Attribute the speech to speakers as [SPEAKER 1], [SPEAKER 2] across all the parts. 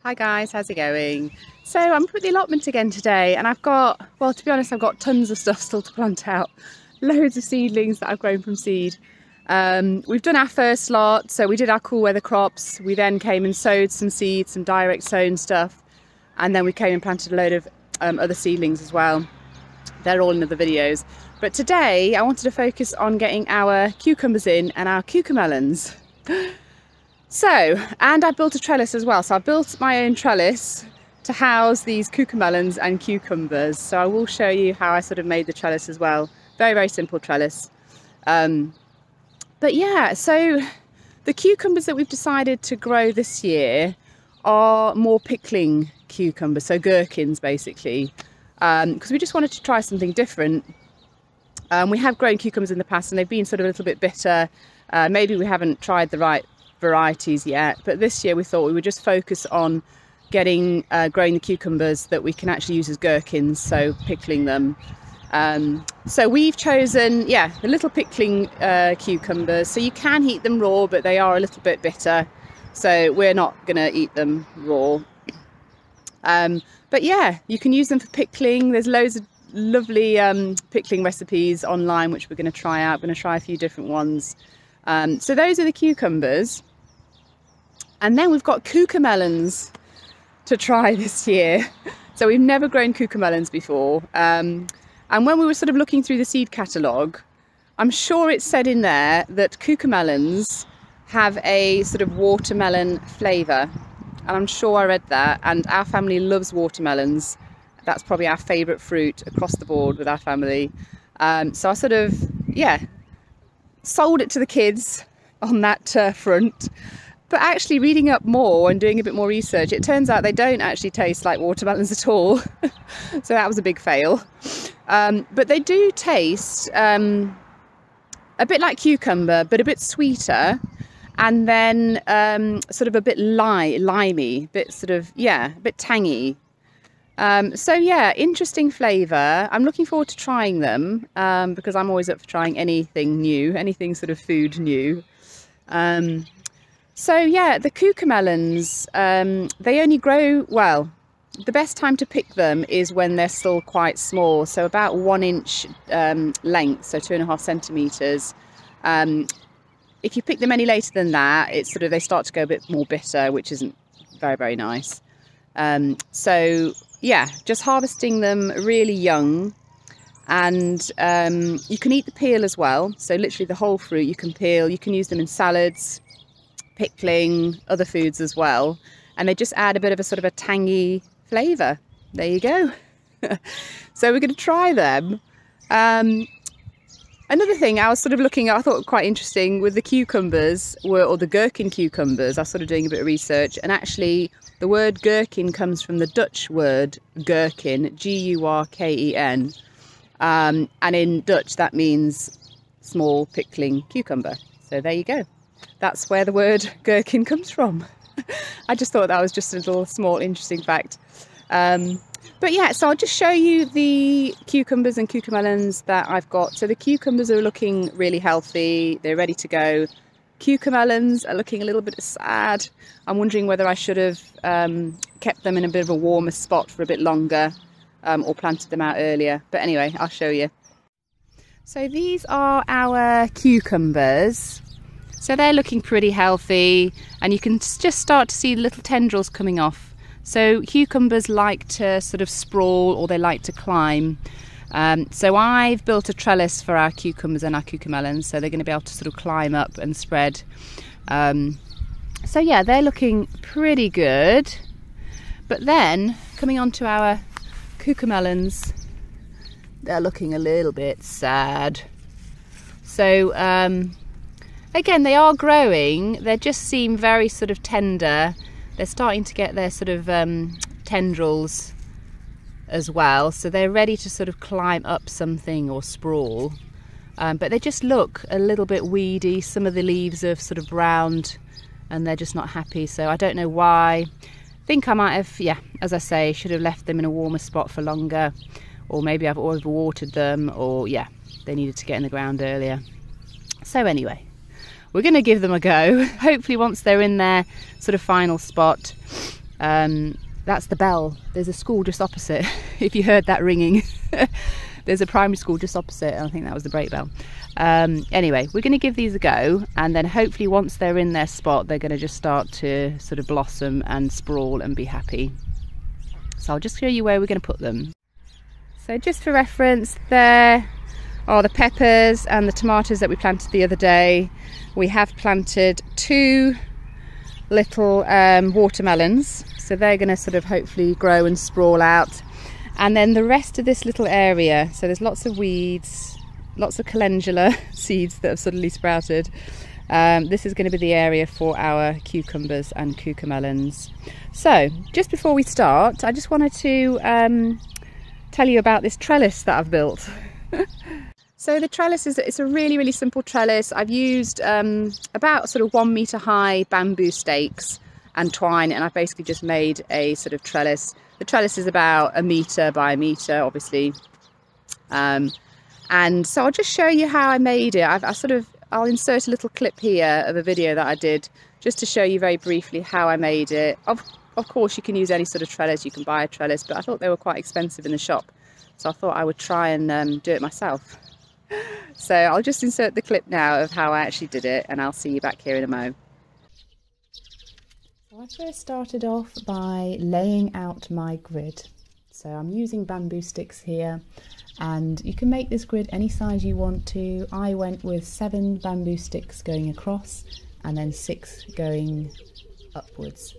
[SPEAKER 1] Hi guys, how's it going? So I'm up at the allotment again today and I've got, well, to be honest, I've got tons of stuff still to plant out. Loads of seedlings that I've grown from seed. We've done our first lot, so we did our cool weather crops. We then came and sowed some seeds, some direct sown stuff. And then we came and planted a load of other seedlings as well. They're all in other videos. But today I wanted to focus on getting our cucumbers in and our cucumelons. So, and I built a trellis as well. So I built my own trellis to house these cucumelons and cucumbers. So I will show you how I sort of made the trellis as well. Very, very simple trellis. But yeah, so the cucumbers that we've decided to grow this year are more pickling cucumbers, so gherkins basically, because we just wanted to try something different. We have grown cucumbers in the past and they've been sort of a little bit bitter. Maybe we haven't tried the right varieties yet, but this year we thought we would just focus on getting growing the cucumbers that we can actually use as gherkins, so pickling them. So we've chosen, yeah, the little pickling cucumbers. So you can eat them raw, but they are a little bit bitter, so we're not gonna eat them raw. But yeah, you can use them for pickling. There's loads of lovely pickling recipes online which we're going to try out. I'm going to try a few different ones. So those are the cucumbers. And then we've got cucumelons to try this year. So we've never grown cucumelons before. And when we were sort of looking through the seed catalogue, I'm sure it said in there that cucumelons have a sort of watermelon flavour. And I'm sure I read that. And our family loves watermelons. That's probably our favourite fruit across the board with our family. So I sort of, yeah, sold it to the kids on that front. But actually reading up more and doing a bit more research, it turns out they don't actually taste like watermelons at all. So that was a big fail. But they do taste a bit like cucumber, but a bit sweeter. And then sort of a bit limey, bit sort of, yeah, a bit tangy. So yeah, interesting flavour. I'm looking forward to trying them because I'm always up for trying anything new, anything sort of food new. So yeah, the cucumelons, they only grow, well, the best time to pick them is when they're still quite small. So about 1 inch length, so 2.5 centimetres. If you pick them any later than that, it's sort of, they start to go a bit more bitter, which isn't very, very nice. So yeah, just harvesting them really young, and you can eat the peel as well. So literally the whole fruit you can peel. You can use them in salads, pickling, other foods as well. And they just add a bit of a sort of a tangy flavour. There you go. So we're going to try them. Another thing I was sort of looking at, I thought quite interesting with the cucumbers, or the gherkin cucumbers. I was sort of doing a bit of research, and actually the word gherkin comes from the Dutch word gherkin, G-U-R-K-E-N. And in Dutch that means small pickling cucumber. So there you go. That's where the word gherkin comes from. I just thought that was just a little small interesting fact. But yeah, so I'll just show you the cucumbers and cucumelons that I've got. So the cucumbers are looking really healthy. They're ready to go. Cucumelons are looking a little bit sad. I'm wondering whether I should have kept them in a bit of a warmer spot for a bit longer or planted them out earlier. But anyway, I'll show you. So these are our cucumbers. So they're looking pretty healthy, and you can just start to see the little tendrils coming off. So cucumbers like to sort of sprawl, or they like to climb. So I've built a trellis for our cucumbers and our cucumelons, so they're going to be able to sort of climb up and spread. So yeah, they're looking pretty good. But then coming on to our cucumelons, they're looking a little bit sad. So again, they are growing. They just seem very sort of tender. They're starting to get their sort of tendrils as well, so they're ready to sort of climb up something or sprawl, but they just look a little bit weedy. Some of the leaves are sort of browned and they're just not happy, so I don't know why. I think I might have, yeah, as I say, should have left them in a warmer spot for longer, or maybe I've overwatered them, or yeah, they needed to get in the ground earlier. So anyway, we're going to give them a go. Hopefully once they're in their sort of final spot, That's the bell. There's a school just opposite. If you heard that ringing, there's a primary school just opposite, and I think that was the break bell. Anyway, we're going to give these a go, and then hopefully once they're in their spot, they're going to just start to sort of blossom and sprawl and be happy. So I'll just show you where we're going to put them. So just for reference, there are the peppers and the tomatoes that we planted the other day. We have planted 2 little watermelons, so they're going to sort of hopefully grow and sprawl out. And then the rest of this little area, so there's lots of weeds, lots of calendula seeds that have suddenly sprouted. This is going to be the area for our cucumbers and cucumelons. So just before we start, I just wanted to tell you about this trellis that I've built. So the trellis it's a really simple trellis. I've used about sort of 1 meter high bamboo stakes and twine, and I've basically just made a sort of trellis. The trellis is about 1 meter by 1 meter, obviously. And so I'll just show you how I made it. I'll insert a little clip here of a video that I did just to show you very briefly how I made it. Of course, you can use any sort of trellis, you can buy a trellis, but I thought they were quite expensive in the shop. So I thought I would try and do it myself. So I'll just insert the clip now of how I actually did it, and I'll see you back here in a mo. So I first started off by laying out my grid. So I'm using bamboo sticks here, and you can make this grid any size you want to. I went with 7 bamboo sticks going across and then 6 going upwards.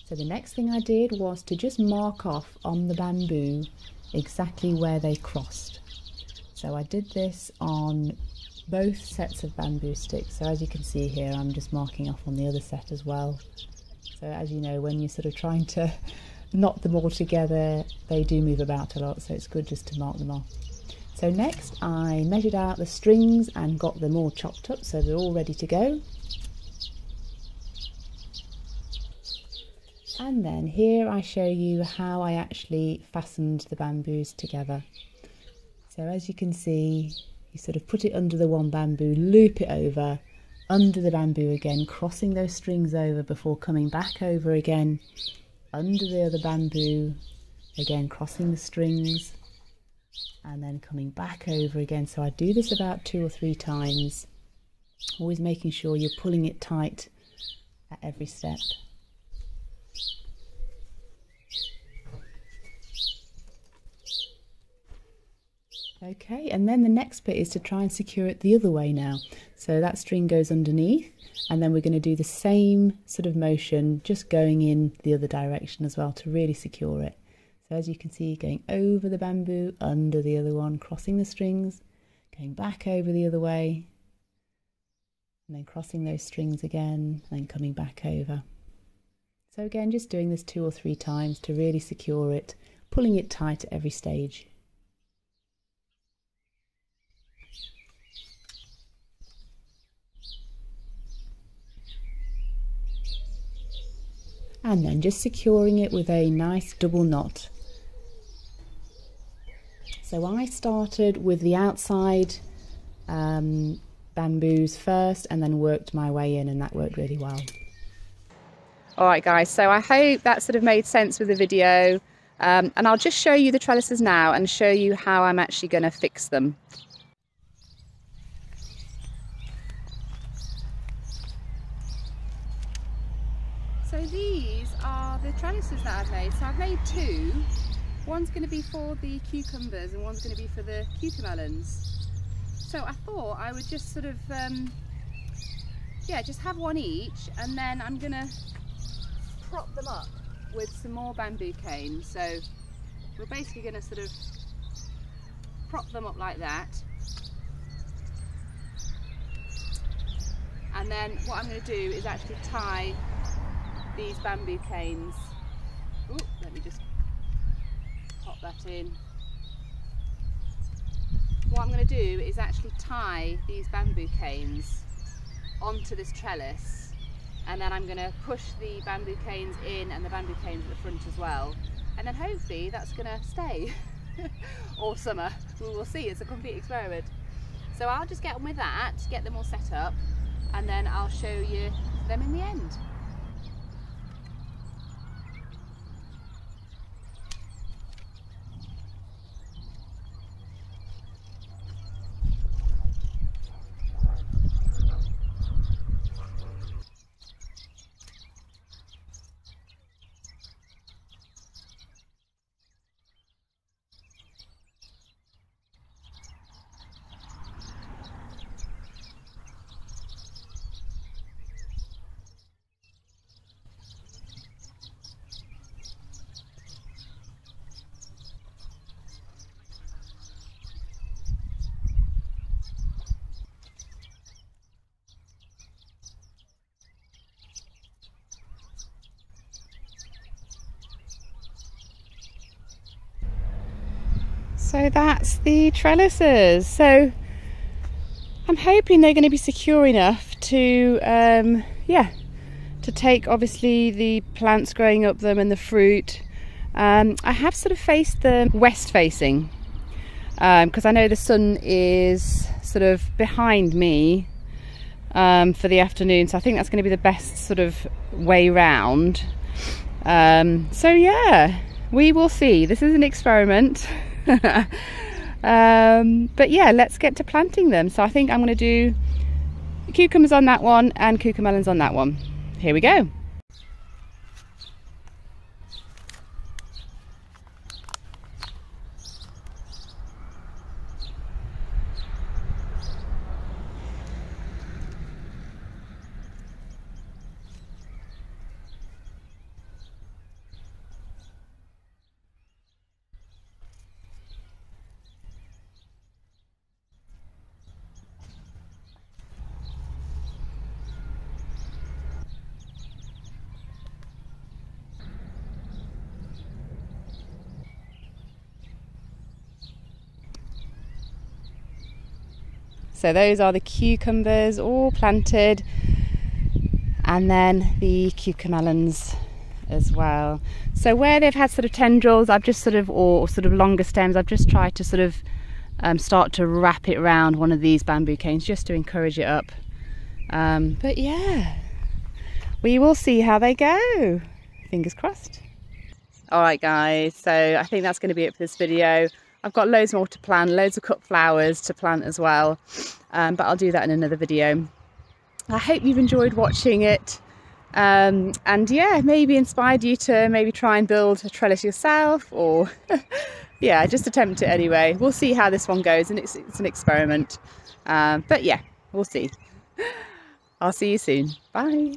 [SPEAKER 1] So the next thing I did was to just mark off on the bamboo exactly where they crossed. So I did this on both sets of bamboo sticks. So as you can see here, I'm just marking off on the other set as well. So as you know, when you're sort of trying to knot them all together, they do move about a lot, so it's good just to mark them off. So next I measured out the strings and got them all chopped up so they're all ready to go. And then here I show you how I actually fastened the bamboos together. So as you can see, you sort of put it under the one bamboo, loop it over, under the bamboo again, crossing those strings over before coming back over again, under the other bamboo, again crossing the strings, and then coming back over again. So I do this about 2 or 3 times, always making sure you're pulling it tight at every step. Okay, and then the next bit is to try and secure it the other way now. So that string goes underneath, and then we're going to do the same sort of motion, just going in the other direction as well to really secure it. So as you can see, going over the bamboo, under the other one, crossing the strings, going back over the other way, and then crossing those strings again, and then coming back over. So again, just doing this 2 or 3 times to really secure it, pulling it tight at every stage. And then just securing it with a nice double knot. So I started with the outside bamboos first and then worked my way in, and that worked really well. Alright guys, so I hope that sort of made sense with the video, and I'll just show you the trellises now and show you how I'm actually going to fix them. So these are the trellises that I've made. So I've made 2. One's going to be for the cucumbers and one's going to be for the cucumelons. So I thought I would just sort of, just have one each, and then I'm going to prop them up with some more bamboo canes. So we're basically going to sort of prop them up like that. And then what I'm going to do is actually tie these bamboo canes. Ooh, let me just pop that in. What I'm going to do is actually tie these bamboo canes onto this trellis, and then I'm going to push the bamboo canes in and the bamboo canes at the front as well, and then hopefully that's going to stay all summer. We will see, it's a complete experiment. So I'll just get on with that, get them all set up, and then I'll show you them in the end. So that's the trellises. So I'm hoping they're going to be secure enough to, yeah, to take obviously the plants growing up them and the fruit. I have sort of faced them west facing because I know the sun is sort of behind me for the afternoon, so I think that's going to be the best sort of way round. So yeah, we will see. This is an experiment. But yeah, let's get to planting them. So I think I'm going to do cucumbers on that one and cucumelons on that one. Here we go. So those are the cucumbers all planted, and then the cucumelons as well. So where they've had sort of tendrils, I've just sort of, or sort of longer stems, I've just tried to sort of start to wrap it around one of these bamboo canes just to encourage it up. But yeah, we will see how they go. Fingers crossed. All right guys, so I think that's going to be it for this video. I've got loads more to plant, loads of cut flowers to plant as well, but I'll do that in another video. I hope you've enjoyed watching it, and yeah, maybe inspired you to maybe try and build a trellis yourself, or yeah, just attempt it anyway. We'll see how this one goes, and it's an experiment, but yeah, we'll see. I'll see you soon. Bye.